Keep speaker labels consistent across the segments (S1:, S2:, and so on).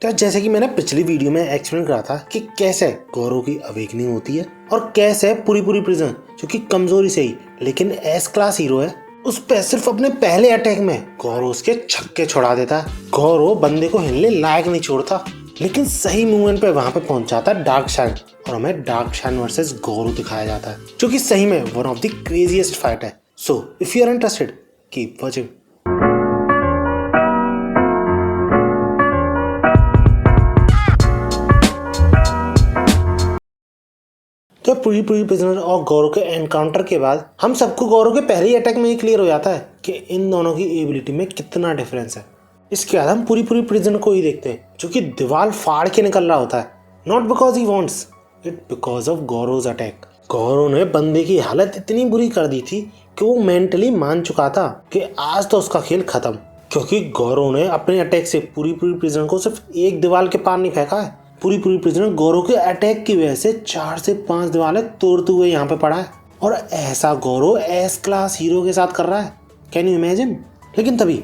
S1: तो जैसे कि मैंने पिछली वीडियो में एक्सप्लेन करा था कि कैसे गौरव की अवेकनिंग होती है और कैसे पूरी प्रिजन जो कि कमजोरी से ही लेकिन एस क्लास हीरो है उस पे सिर्फ अपने पहले अटैक में गौरव उसके छक्के छोड़ा देता है। गौरव बंदे को हिलने लायक नहीं छोड़ता, लेकिन सही मूवमेंट पे वहां पे पहुंच जाता है डार्क शाइन और हमें डार्क शाइन वर्सेस गौरव दिखाया जाता है, जो कि सही में one of the craziest fight है। So if you are interested keep watching. तो पूरी प्रिजनर और गौरव के एनकाउंटर के बाद हम सबको गौरव के पहले ही अटैक में ही क्लियर हो जाता है कि इन दोनों की एबिलिटी में कितना डिफरेंस है। इसके बाद हम पूरी प्रिजनर को ही देखते हैं जो कि दीवार फाड़ के निकल रहा होता है, not because he wants it, because of Garou's attack. Garou ने बंदे की हालत इतनी बुरी कर दी थी कि वो मेंटली मान चुका था कि आज तो उसका खेल खत्म, क्योंकि गौरव ने अपने अटैक से पूरी प्रिजनर को सिर्फ एक दीवार के पार नहीं फेंका है। पूरी प्रिजनर गौरव के अटैक की वजह से 4 से 5 दीवारें तोड़ते हुए यहाँ पे पड़ा है, और ऐसा गौरव एस क्लास हीरो के साथ कर रहा है। Can you imagine? लेकिन तभी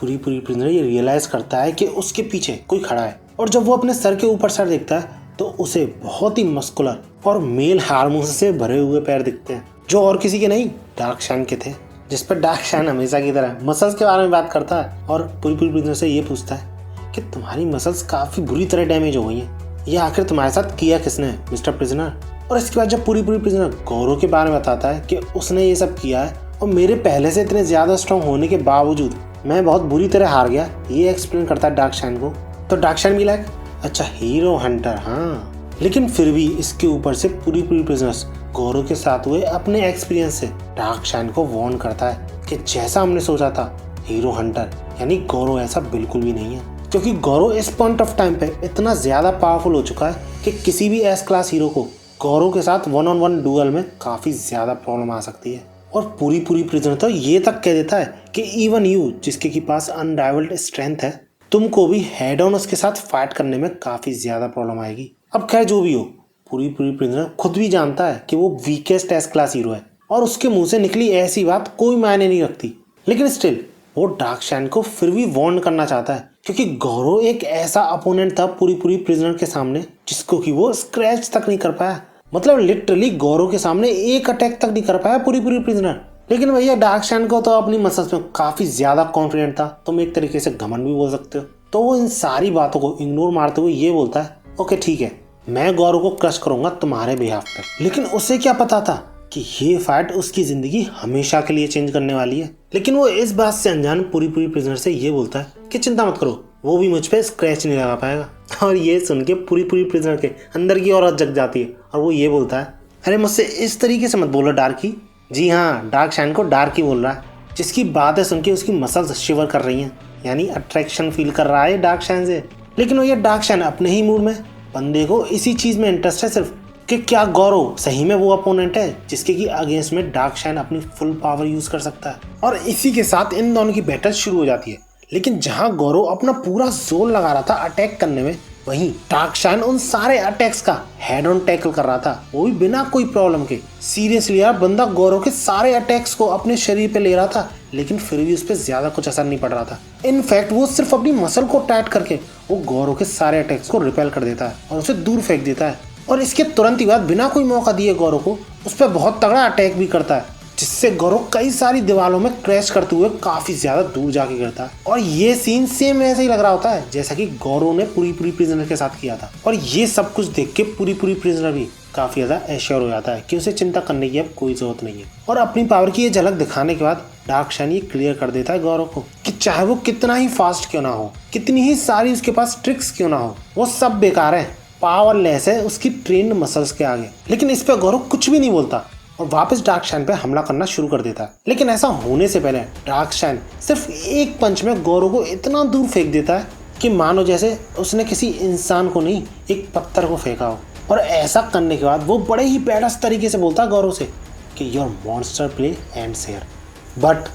S1: पूरी प्रिजनर ये रियलाइज करता है कि उसके पीछे कोई खड़ा है, और जब वो अपने सर के ऊपर सर देखता है तो उसे बहुत ही मस्कुलर और मेल हार्मोन से भरे हुए पैर दिखते हैं, जो और किसी के नहीं डार्क शाइन के थे, जिस पर डार्क शाइन हमेशा की तरह मसल्स के बारे में बात करता है और पूरी प्रिजनर से ये पूछता है कि तुम्हारी मसल्स काफी बुरी तरह डैमेज हो गई हैं, ये आखिर तुम्हारे साथ किया किसने मिस्टर प्रिजनर? और इसके बाद जब पूरी प्रिजनर गौरव के बारे में बताता है कि उसने ये सब किया है और मेरे पहले से इतने ज्यादा स्ट्रॉन्ग होने के बावजूद मैं बहुत बुरी तरह हार गया, ये एक्सप्लेन करता है डार्क शाइन को। तो डार्क शाइन भी लाइक अच्छा हीरो हंटर, हाँ, लेकिन फिर भी इसके ऊपर से पूरी प्रिजनर्स गौरव के साथ हुए अपने एक्सपीरियंस से डार्क शाइन को वार्न करता है कि जैसा हमने सोचा था हीरो हंटर यानी गौरव ऐसा बिल्कुल भी नहीं है, क्योंकि गौरव इस पॉइंट ऑफ टाइम पे इतना ज्यादा पावरफुल हो चुका है कि किसी भी एस क्लास हीरो को गौरव के साथ 1-on-1 डुअल में काफी ज्यादा प्रॉब्लम आ सकती है। और पूरी प्रिजनर तो ये तक कह देता है कि इवन यू जिसके की पास अनराइवल्ड स्ट्रेंथ है, तुमको भी हेड ऑन उसके साथ फाइट करने में काफी ज्यादा प्रॉब्लम आएगी। अब खैर जो भी हो, पूरी प्रिजनर खुद भी जानता है कि वो वीकेस्ट एस क्लास हीरो है और उसके मुंह से निकली ऐसी बात कोई मायने नहीं रखती, लेकिन स्टिल वो डार्क शाइन को फिर भी वार्न करना चाहता है, क्योंकि गौरव एक ऐसा अपोनेंट था पूरी प्रिजनर के सामने जिसको कि वो स्क्रैच तक नहीं कर पाया। मतलब लिटरली गौरव के सामने एक अटैक तक नहीं कर पाया पूरी प्रिजनर। लेकिन भैया डार्क शाइन को तो अपनी मसल्स में काफी ज्यादा कॉन्फिडेंट था, तुम एक तरीके से घमंड भी बोल सकते हो। तो वो इन सारी बातों को इग्नोर मारते हुए ये बोलता है ओके ठीक है, मैं गौरव को क्रश करूंगा तुम्हारे बिहाफ पे। लेकिन उसे क्या पता था कि ये फाइट उसकी जिंदगी हमेशा के लिए चेंज करने वाली है। लेकिन वो इस बात से अनजान पूरी प्रिजनर से ये बोलता है कि चिंता मत करो, वो भी मुझ पे स्क्रैच नहीं लगा पाएगा। और ये सुन के पूरी प्रिजनर के अंदर की औरत जग जाती है और वो ये बोलता है अरे मुझसे इस तरीके से मत बोलो डार्की। जी हाँ, डार्क शाइन को डार्की बोल रहा है, जिसकी बातें सुन के उसकी मसल्स शिवर कर रही हैं, यानी अट्रैक्शन फील कर रहा है डार्क शाइन से। लेकिन वो ये डार्क शाइन अपने ही मूड में, बंदे को इसी चीज में इंटरेस्ट है सिर्फ कि क्या गौरव सही में वो अपोनेंट है जिसके की अगेंस्ट में डार्क शाइन अपनी फुल पावर यूज कर सकता है। और इसी के साथ इन दोनों की बैटल शुरू हो जाती है। लेकिन जहां गौरव अपना पूरा जोर लगा रहा था अटैक करने में, वहीं डार्क शाइन उन सारे अटैक्स का हेड ऑन टैकल कर रहा था, वो भी बिना कोई प्रॉब्लम के। सीरियसली यार, बंदा गौरव के सारे अटैक्स को अपने शरीर पे ले रहा था, लेकिन फिर भी उस पर ज्यादा कुछ असर नहीं पड़ रहा था। इनफैक्ट वो सिर्फ अपनी मसल को टाइट करके वो गौरव के सारे अटैक्स को रिपेल कर देता है और उसे दूर फेंक देता है। और इसके तुरंत ही बाद बिना कोई मौका दिए गौरव को उस पर बहुत तगड़ा अटैक भी करता है, जिससे गौरव कई सारी दीवारों में क्रैश करते हुए काफी ज्यादा दूर जाके गिरता है। और ये सीन सेम ऐसे ही लग रहा होता है जैसा कि गौरव ने पूरी प्रिजनर के साथ किया था। और ये सब कुछ देख के पूरी प्रिजनर भी काफी ज्यादा एश्योर हो जाता है कि उसे चिंता करने की अब कोई जरूरत नहीं है। और अपनी पावर की ये झलक दिखाने के बाद डार्क शाइन ये क्लियर कर देता है गौरव को कि चाहे वो कितना ही फास्ट क्यों ना हो, कितनी ही सारी उसके पास ट्रिक्स क्यों ना हो, वो सब बेकार है, पावरलेस है उसकी ट्रेन्ड मसल्स के आगे। लेकिन इस पे गौरव कुछ भी नहीं बोलता और वापस डार्क शाइन पे हमला करना शुरू कर देता है। लेकिन ऐसा होने से पहले डार्क शाइन सिर्फ एक पंच में गौरव को इतना दूर फेंक देता है कि मानो जैसे उसने किसी इंसान को नहीं, एक पत्थर को फेंका हो। और ऐसा करने के बाद वो बड़े ही बैडस तरीके से बोलता है गौरव से कि your monster play ends here. But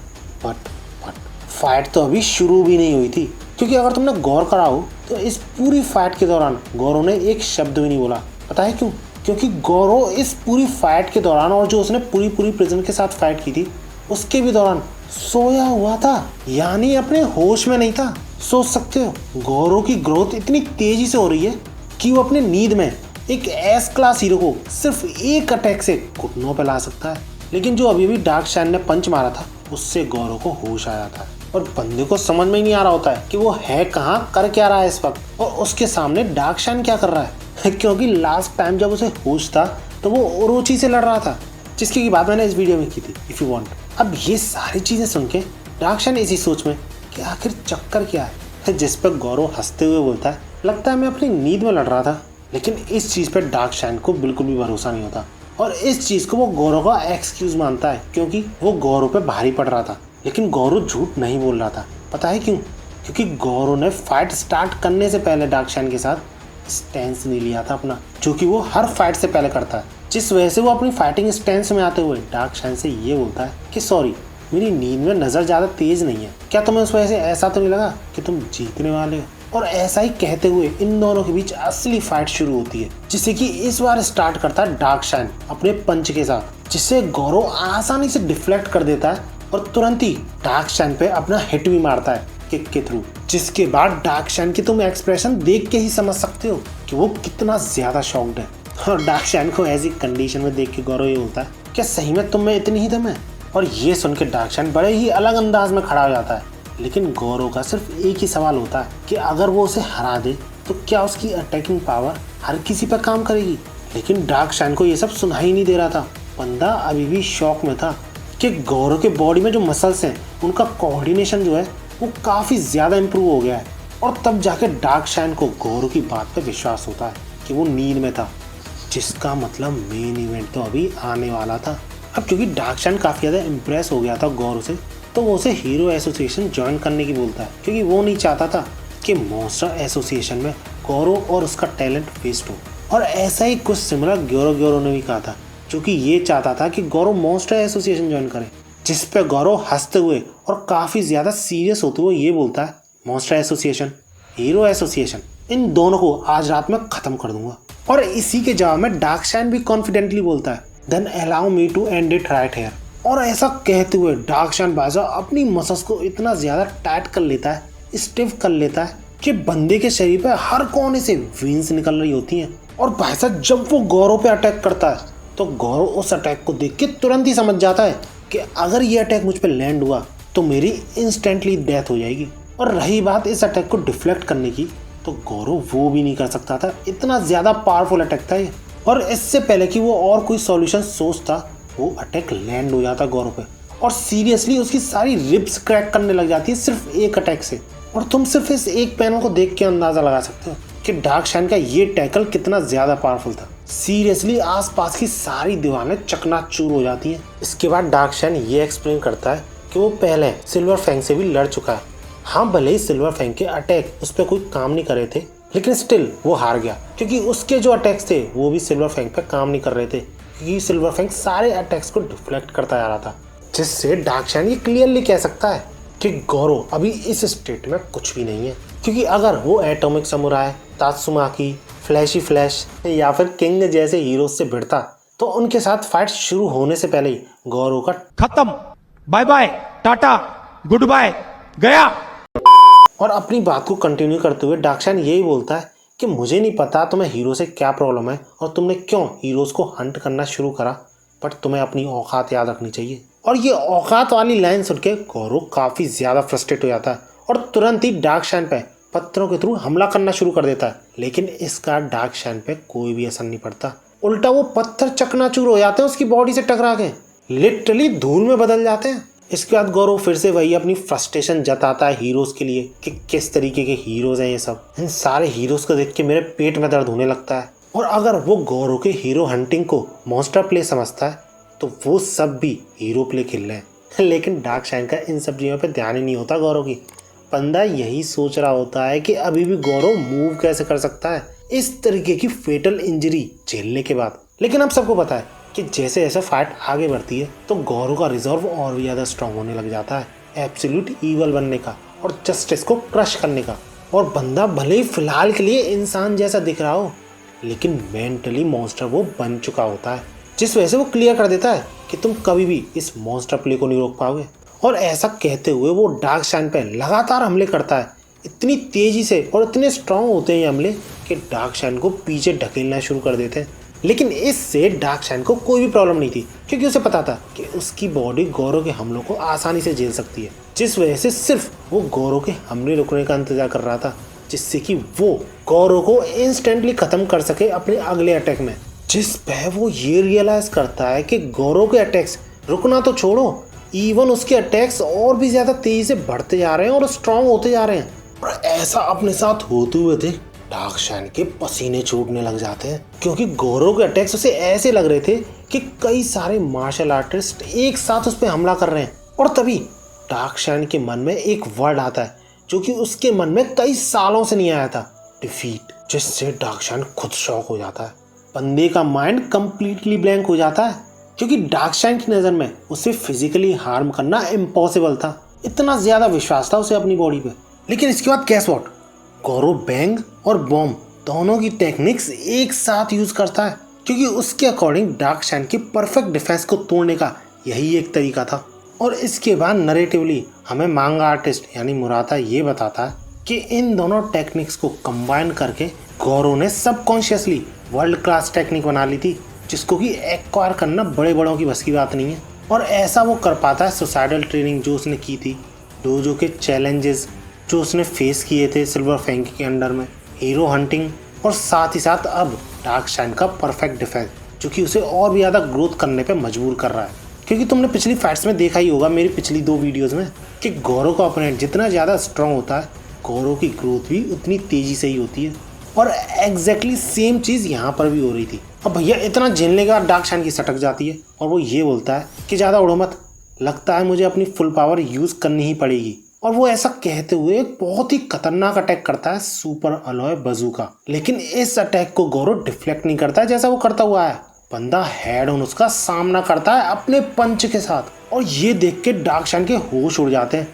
S1: fight तो अभी शुरू भी नहीं हुई थी, क्योंकि अगर तुमने गौर करा हो तो इस पूरी फाइट के दौरान गौरव ने एक शब्द भी नहीं बोला। पता है क्यों? क्योंकि गौरव इस पूरी फाइट के दौरान और जो उसने पूरी प्रिजन के साथ फाइट की थी उसके भी दौरान सोया हुआ था, यानी अपने होश में नहीं था। सोच सकते हो गौरव की ग्रोथ इतनी तेजी से हो रही है कि वो अपने नींद में एक एस क्लास हीरो को सिर्फ एक अटैक से घुटनों पे ला सकता है। लेकिन जो अभी डार्क शाइन ने पंच मारा था उससे गौरव को होश आया था और बंदे को समझ में ही नहीं आ रहा होता है कि वो है कहाँ, कर क्या रहा है इस वक्त, और उसके सामने डार्क शाइन क्या कर रहा है क्योंकि लास्ट टाइम जब उसे होश था तो वो ओरोची से लड़ रहा था, जिसकी बात मैंने इस वीडियो में की थी इफ यू वांट। अब ये सारी चीजें सुन के डार्क शाइन इसी सोच में कि आखिर चक्कर क्या है, जिस पर गौरव हंसते हुए बोलता है लगता है मैं अपनी नींद में लड़ रहा था। लेकिन इस चीज पर डार्क शाइन को बिल्कुल भी भरोसा नहीं होता और इस चीज को वो गौरव का एक्सक्यूज मानता है क्योंकि वो गौरव पे भारी पड़ रहा था। लेकिन गौरव झूठ नहीं बोल रहा था, पता है क्यों? क्योंकि गौरव ने फाइट स्टार्ट करने से पहले डार्क शाइन के साथ स्टैंस नहीं लिया था अपना, जो कि वो हर फाइट से पहले करता है, जिस वजह से वो अपनी फाइटिंग स्टैंस में आते हुए डार्क शाइन से ये बोलता है कि सॉरी मेरी नींद में नजर ज्यादा तेज नहीं है, क्या तुम्हें उस वजह से ऐसा तो नहीं लगा कि तुम जीतने वाले हो? और ऐसा ही कहते हुए इन दोनों के बीच असली फाइट शुरू होती है, जिसे कि इस बार स्टार्ट करता है डार्क शाइन अपने पंच के साथ, जिससे गौरव आसानी से डिफ्लेक्ट कर देता है और तुरंत ही डार्क शाइन पे अपना हिट भी मारता है किक के थ्रू। जिसके बाद डार्क शाइन की तुम एक्सप्रेशन देख के ही समझ सकते हो कि वो कितना ज्यादा शॉक्ड है। और डार्क शाइन को ऐसी कंडीशन में देख के गौरव ये बोलता है क्या सही में तुम में इतनी ही दम है? और ये सुन के डार्क शाइन बड़े ही अलग अंदाज में खड़ा हो जाता है। लेकिन गौरव का सिर्फ एक ही सवाल होता है कि अगर वो उसे हरा दे तो क्या उसकी अटैकिंग पावर हर किसी पर काम करेगी? लेकिन डार्क शाइन को ये सब सुना ही नहीं दे रहा था। बंदा अभी भी शॉक में था कि गौरव के बॉडी में जो मसल्स हैं उनका कोऑर्डिनेशन जो है वो काफ़ी ज़्यादा इम्प्रूव हो गया है। और तब जाके डार्क शाइन को गौरव की बात पर विश्वास होता है कि वो नींद में था, जिसका मतलब मेन इवेंट तो अभी आने वाला था। अब क्योंकि डार्क शाइन काफ़ी ज़्यादा इम्प्रेस हो गया था गौरव से, तो वो उसे हीरो एसोसिएशन ज्वाइन करने की बोलता है क्योंकि वो नहीं चाहता था कि मॉन्स्टर एसोसिएशन में गौरव और उसका टैलेंट वेस्ट हो। और ऐसा ही कुछ सिमिलर गौरव ने भी कहा था, जो कि ये चाहता था कि गौरव मॉन्स्टर एसोसिएशन ज्वाइन करे, जिस पे गौरव हंसते हुए और काफ़ी ज़्यादा सीरियस होते हुए ये बोलता है मॉन्स्टर एसोसिएशन, हीरो एसोसिएशन, इन दोनों को आज रात में ख़त्म कर दूंगा। और इसी के जवाब में डार्क शाइन भी कॉन्फिडेंटली बोलता है then allow me to end it right here. और ऐसा कहते हुए डार्क शाइन बाजा अपनी मसल्स को इतना ज़्यादा टाइट कर लेता है, स्टिफ कर लेता है कि बंदे के शरीर पे हर कोने से वेन्स निकल रही होती हैं। और भाई साहब जब वो गौरव पे अटैक करता है तो गौरव उस अटैक को देख के तुरंत ही समझ जाता है कि अगर ये अटैक मुझ पे लैंड हुआ तो मेरी इंस्टेंटली डेथ हो जाएगी। और रही बात इस अटैक को डिफ्लेक्ट करने की, तो गौरव वो भी नहीं कर सकता था, इतना ज़्यादा पावरफुल अटैक था ये। और इससे पहले कि वो और कोई सॉल्यूशन सोचता वो अटैक लैंड हो जाता गौरव पे और सीरियसली उसकी सारी रिब्स क्रैक करने लग जाती है सिर्फ एक अटैक से। और तुम सिर्फ इस एक पैनल को देख के अंदाजा लगा सकते हो कि डार्क शाइन का ये टैकल कितना ज्यादा पावरफुल था। सीरियसली आसपास की सारी दीवारें चकनाचूर हो जाती हैं। इसके बाद डार्क शाइन ये एक्सप्लेन करता है कि वो पहले सिल्वर फैंग से भी लड़ चुका है। हाँ, भले ही सिल्वर फैंग के अटैक उस पर कोई काम नहीं कर रहे थे, लेकिन स्टिल वो हार गया क्योंकि उसके जो अटैक्स थे वो भी सिल्वर फैंग पे काम नहीं कर रहे थे, क्योंकि सिल्वर फैंग सारे अटैक्स को डिफ्लेक्ट करता जा रहा था। जिससे डार्क शाइन ये क्लियरली कह सकता है कि गौरव अभी इस स्टेट में कुछ भी नहीं है, क्योंकि अगर वो एटॉमिक समुराई, तात्सुमाकी, फ्लैशी फ्लैश या फिर किंग जैसे हीरोज से भिड़ता तो उनके साथ फाइट शुरू होने से पहले ही गौरव का
S2: खत्म, bye bye, tata, good bye, गया।
S1: और अपनी बात को कंटिन्यू करते हुए डार्क शाइन यही बोलता है कि मुझे नहीं पता तुम्हें हीरो से क्या प्रॉब्लम है और तुमने क्यों हीरोज को हंट करना शुरू करा, बट तुम्हें अपनी औकात याद रखनी चाहिए। और ये औकात वाली लाइन सुन के गौरव काफ़ी ज़्यादा फ्रस्ट्रेट हो जाता है और तुरंत ही डार्क शाइन पे पत्थरों के थ्रू हमला करना शुरू कर देता है। लेकिन इसका डार्क शाइन पे कोई भी असर नहीं पड़ता, उल्टा वो पत्थर चकनाचूर हो जाते हैं उसकी बॉडी से टकरा के, लिटरली धूल में बदल जाते हैं। इसके बाद गौरव फिर से वही अपनी फ्रस्ट्रेशन जताता है हीरोज के लिए कि किस तरीके के हीरोज हैं ये सब। इन सारे हीरोज को देख के मेरे पेट में दर्द होने लगता है। और अगर वो गौरव के हीरो हंटिंग को मॉन्स्टर प्ले समझता है तो वो सब भी हीरो प्ले खेल रहे हैं। लेकिन डार्क शाइन का इन सब चीज़ों पे ध्यान ही नहीं होता गौरव की। बंदा यही सोच रहा होता है कि अभी भी गौरव मूव कैसे कर सकता है इस तरीके की फेटल इंजरी झेलने के बाद। लेकिन अब सबको पता है कि जैसे जैसे फाइट आगे बढ़ती है तो गौरव का रिजर्व और भी ज़्यादा स्ट्रांग होने लग जाता है एब्सोल्यूट ईवल बनने का और जस्टिस को क्रश करने का। और बंदा भले ही फिलहाल के लिए इंसान जैसा दिख रहा हो, लेकिन मेंटली मॉन्स्टर वो बन चुका होता है, जिस वजह से वो क्लियर कर देता है कि तुम कभी भी इस मॉन्स्टर प्ले को नहीं रोक पाओगे। और ऐसा कहते हुए वो डार्क शाइन पे लगातार हमले करता है, इतनी तेजी से और इतने स्ट्रांग होते हैं ये हमले कि डार्क शाइन को पीछे ढकेलना शुरू कर देते हैं। लेकिन इससे डार्क शाइन को कोई भी प्रॉब्लम नहीं थी, क्योंकि उसे पता था कि उसकी बॉडी गौरव के हमलों को आसानी से झेल सकती है, जिस वजह से सिर्फ वो गौरव के हमले रुकने का इंतजार कर रहा था, जिससे कि वो गौरव को इंस्टेंटली खत्म कर सके अपने अगले अटैक में। जिस पे वो ये रियलाइज करता है कि गौरव के अटैक्स रुकना तो छोड़ो, इवन उसके अटैक्स और भी ज्यादा तेजी से बढ़ते जा रहे हैं और स्ट्रांग होते जा रहे हैं। और ऐसा अपने साथ होते हुए थे डार्क शाइन के पसीने छूटने लग जाते हैं, क्योंकि गौरव के अटैक्स उसे ऐसे लग रहे थे कि कई सारे मार्शल आर्टिस्ट एक साथ उस पर हमला कर रहे हैं। और तभी डार्क शाइन के मन में एक वर्ड आता है जो कि उसके मन में कई सालों से नहीं आया था, डिफीट। जिससे डार्क शाइन खुद शॉक हो जाता है। बंदे का माइंड कंप्लीटली ब्लैंक हो जाता है, क्योंकि डार्क शाइन की नज़र में उसे फिजिकली हार्म करना इम्पॉसिबल था। इतना ज़्यादा विश्वास था उसे अपनी बॉडी पे। लेकिन इसके बाद गेस व्हाट, गौरव बैंग और बॉम्ब दोनों की टेक्निक्स एक साथ यूज करता है, क्योंकि उसके अकॉर्डिंग डार्क शाइन की परफेक्ट डिफेंस को तोड़ने का यही एक तरीका था। और इसके बाद नरेटिवली हमें मांगा आर्टिस्ट यानी मुराता ये बताता है कि इन दोनों टेक्निक्स को कंबाइन करके गौरव ने सबकॉन्शियसली वर्ल्ड क्लास टेक्निक बना ली थी, जिसको कि एक्वायर करना बड़े बड़ों की बस की बात नहीं है। और ऐसा वो कर पाता है सुसाइडल ट्रेनिंग जो उसने की थी, डोजो के चैलेंजेस जो उसने फेस किए थे सिल्वर फैंग के अंडर में, हीरो हंटिंग, और साथ ही साथ अब डार्क शाइन का परफेक्ट डिफेंस, जो कि उसे और भी ज़्यादा ग्रोथ करने पे मजबूर कर रहा है। क्योंकि तुमने पिछली फाइट्स में देखा ही होगा, मेरी पिछली 2 वीडियोस में, कि गौरव का ओपोनेंट जितना ज़्यादा स्ट्रांग होता है, गौरव की ग्रोथ भी उतनी तेज़ी से ही होती है। और एग्जैक्टली सेम चीज़ यहाँ पर भी हो रही थी। अब भैया इतना झेलने का डार्क शाइन की सटक जाती है और वो ये बोलता है कि ज़्यादा उड़ो मत, लगता है मुझे अपनी फुल पावर यूज़ करनी ही पड़ेगी। और वो ऐसा कहते हुए एक बहुत ही खतरनाक अटैक करता है, सुपर अलॉय बजूका। लेकिन इस अटैक को गौरव डिफ्लेक्ट नहीं करता है जैसा वो करता हुआ है, बंदा हेड ऑन उसका सामना करता है अपने पंच के साथ। और ये देख के डार्क शाइन के होश उड़ जाते हैं।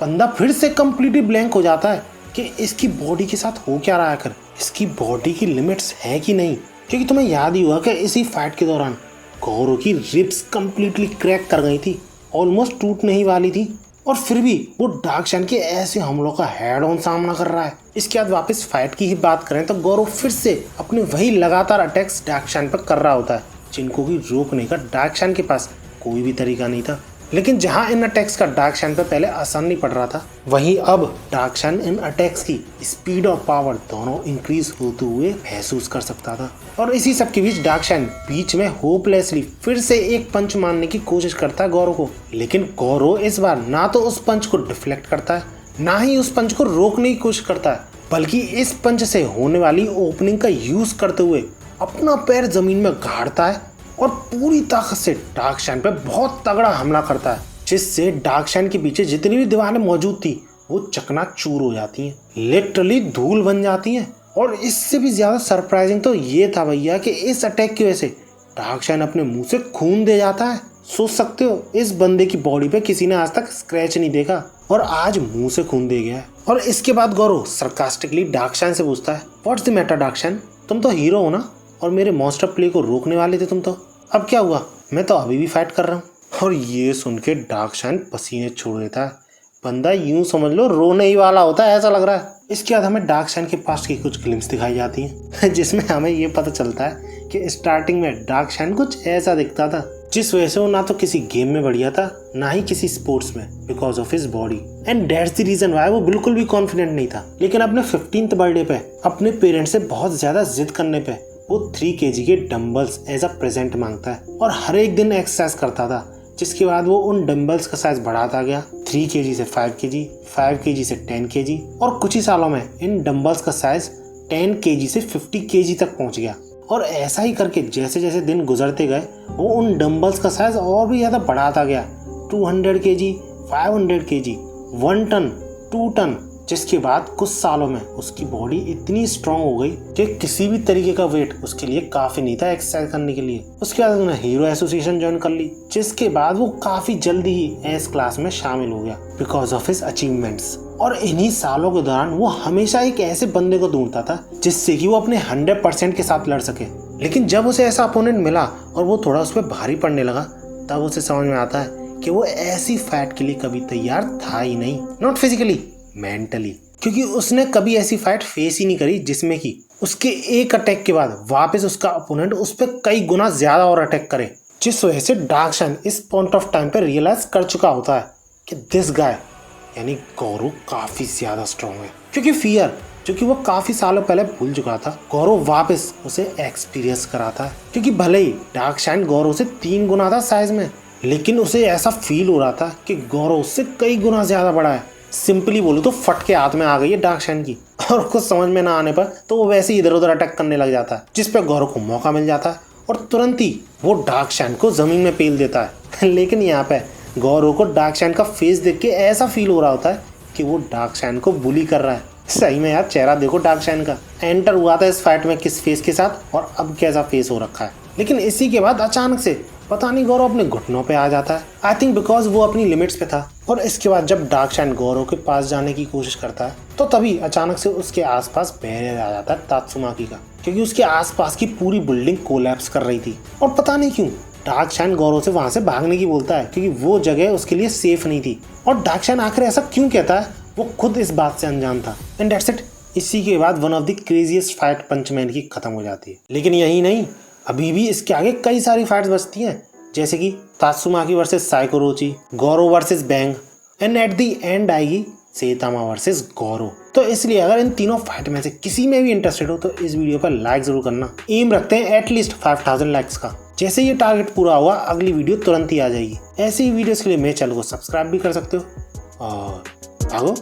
S1: बंदा फिर से कंप्लीटली ब्लैंक हो जाता है कि इसकी बॉडी के साथ हो क्या रहा है, कर इसकी बॉडी की लिमिट्स है कि नहीं। क्योंकि तुम्हें याद ही हुआ कि इसी फाइट के दौरान गौरव की रिब्स कंप्लीटली क्रैक कर गई थी, ऑलमोस्ट टूटने ही वाली थी। और फिर भी वो डार्क शाइन के ऐसे हमलों का हेड ऑन सामना कर रहा है। इसके बाद वापस फाइट की ही बात करें तो गौरव फिर से अपने वही लगातार अटैक्स डार्क शाइन पर कर रहा होता है, जिनको कि रोकने का डार्क शाइन के पास कोई भी तरीका नहीं था। लेकिन जहां इन अटैक्स का डार्क शाइन पर पहले असर नहीं पड़ रहा था, वहीं अब डार्क शाइन इन अटैक्स की स्पीड और पावर दोनों इंक्रीज होते हुए महसूस कर सकता था। और इसी सब के बीच डार्क शाइन बीच में होपलेसली फिर से एक पंच मारने की कोशिश करता है गौरव को। लेकिन गौरव इस बार ना तो उस पंच को डिफ्लेक्ट करता है, ना ही उस पंच को रोकने की कोशिश करता है, बल्कि इस पंच से होने वाली ओपनिंग का यूज करते हुए अपना पैर जमीन में गाड़ता है और पूरी ताकत से डार्क शाइन पे बहुत तगड़ा हमला करता है, जिससे डार्क शाइन के पीछे जितनी भी दीवारें मौजूद थी वो चकनाचूर हो जाती हैं, लिटरली धूल बन जाती हैं। और इससे भी ज्यादा सरप्राइजिंग तो ये था भैया कि इस अटैक की वजह से डार्क शाइन अपने मुंह से खून दे जाता है। सोच सकते हो इस बंदे की बॉडी पे किसी ने आज तक स्क्रैच नहीं देखा और आज मुंह से खून दे गया है। और इसके बाद गौरव सरकास्टिकली डार्क शाइन से पूछता है, what's the matter dark shine, तुम तो हीरो हो ना, और मेरे मॉन्स्टर प्ले को रोकने वाले थे तुम तो, अब क्या हुआ, मैं तो अभी भी फाइट कर रहा हूँ। और ये सुन के डार्क शाइन पसीने छोड़ देता है। बंदा यूं समझ लो रोने ही वाला होता है ऐसा लग रहा है। इसके बाद हमें डार्क शाइन के पास्ट की कुछ ग्लिम्स दिखाई जाती हैं, जिसमें हमें ये पता चलता है कि स्टार्टिंग में डार्क शाइन कुछ ऐसा दिखता था, जिस वजह से वो ना तो किसी गेम में बढ़िया था ना ही किसी स्पोर्ट्स में, because of his body. And that's the reason why वो बिल्कुल भी कॉन्फिडेंट नहीं था। लेकिन अपने 15th बर्थडे पे अपने पेरेंट्स से बहुत ज्यादा जिद करने पे वो 3 kg के डम्बल्स एज अ प्रेजेंट मांगता है और हर एक दिन एक्सरसाइज करता था, जिसके बाद वो उन डम्बल्स का साइज बढ़ाता गया 3 kg से 5 kg, 5 kg से 10 kg, और कुछ ही सालों में इन डम्बल्स का साइज 10 kg से 50 kg तक पहुंच गया। और ऐसा ही करके जैसे जैसे दिन गुजरते गए वो उन डम्बल्स का साइज और भी ज़्यादा बढ़ाता गया, 200 kg, 500 kg, 1 टन, 2 टन, जिसके बाद कुछ सालों में उसकी बॉडी इतनी स्ट्रांग हो गई कि किसी भी तरीके का वेट उसके लिए काफ़ी नहीं था एक्सरसाइज करने के लिए। उसके बाद उसने हीरो एसोसिएशन ज्वाइन कर ली, जिसके बाद वो काफ़ी जल्दी ही एस क्लास में शामिल हो गया बिकॉज ऑफ हिज अचीवमेंट्स। और इन्हीं सालों के दौरान वो हमेशा एक ऐसे बंदे को ढूंढता था जिससे कि वो अपने 100% के साथ लड़ सके। लेकिन जब उसे ऐसा अपोनेंट मिला और वो थोड़ा उस पर भारी पड़ने लगा, तब उसे समझ में आता है कि वो ऐसी फाइट के लिए कभी तैयार था ही नहीं, नॉट फिजिकली, मेंटली। क्योंकि उसने कभी ऐसी फाइट फेस ही नहीं करी जिसमें कि उसके एक अटैक के बाद वापस उसका अपोनेंट उस पर कई गुना ज्यादा और अटैक करे, जिस वजह से डार्कशाइन इस पॉइंट ऑफ टाइम पे रियलाइज कर चुका होता है कि दिस गाय यानी गौरव काफी ज्यादा स्ट्रॉन्ग है। क्योंकि फियर जो कि वो काफी सालों पहले भूल चुका था, गौरव वापस उसे एक्सपीरियंस कराता है। क्योंकि भले ही डार्कशाइन गौरव से 3 गुना था साइज में, लेकिन उसे ऐसा फील हो रहा था कि गौरव उससे कई गुना ज्यादा बड़ा है। सिंपली बोलूं तो फट के हाथ में आ गई है डार्कशाइन की, और कुछ समझ में ना आने पर तो वो वैसे ही इधर उधर अटैक करने लग जाता है, जिस पे गौरव को मौका मिल जाता है और तुरंत ही वो डार्कशाइन को जमीन में पेल देता है। लेकिन यहाँ पे गौरव को डार्कशाइन का फेस देख के ऐसा फील हो रहा होता है कि वो डार्कशाइन को बुली कर रहा है। सही में यार, चेहरा देखो डार्कशाइन का, एंटर हुआ था इस फाइट में किस फेस के साथ और अब कैसा फेस हो रखा है। लेकिन इसी के बाद अचानक से पता नहीं गौरव अपने घुटनों पे आ जाता है। आई थिंक बिकॉज वो अपनी लिमिट्स पे था। और इसके बाद जब डार्कशाइन गौरव के पास जाने की कोशिश करता है तो तभी अचानक से उसके आसपास बैरियर आ जाता है तात्सुमाकी का, क्योंकि उसके आसपास की पूरी बिल्डिंग कोलैप्स कर रही थी। और पता नहीं क्यों डार्कशाइन गौरव से वहां से भागने की बोलता है, क्योंकि वो जगह उसके लिए सेफ नहीं थी। और डार्कशाइन आखिर ऐसा क्यों कहता है वो खुद इस बात से अनजान था। And that's it. इसी के बाद one of the craziest fight punchman की खत्म हो जाती है। लेकिन यही नहीं, अभी भी इसके आगे कई सारी फाइट्स बचती हैं, जैसे कि Tatsumaki versus Psykorochi, Garou versus Bang, and at the end आएगी सेतामा वर्सेस गौरव। तो इसलिए अगर इन तीनों फाइट में से किसी में भी इंटरेस्टेड हो तो इस वीडियो पर लाइक जरूर करना। एम रखते हैं एटलीस्ट 5000 लाइक्स का। जैसे ये टारगेट पूरा हुआ अगली वीडियो तुरंत ही आ जाएगी। ऐसी ही वीडियोस के लिए मेरे चैनल को सब्सक्राइब भी कर सकते हो। और भागो।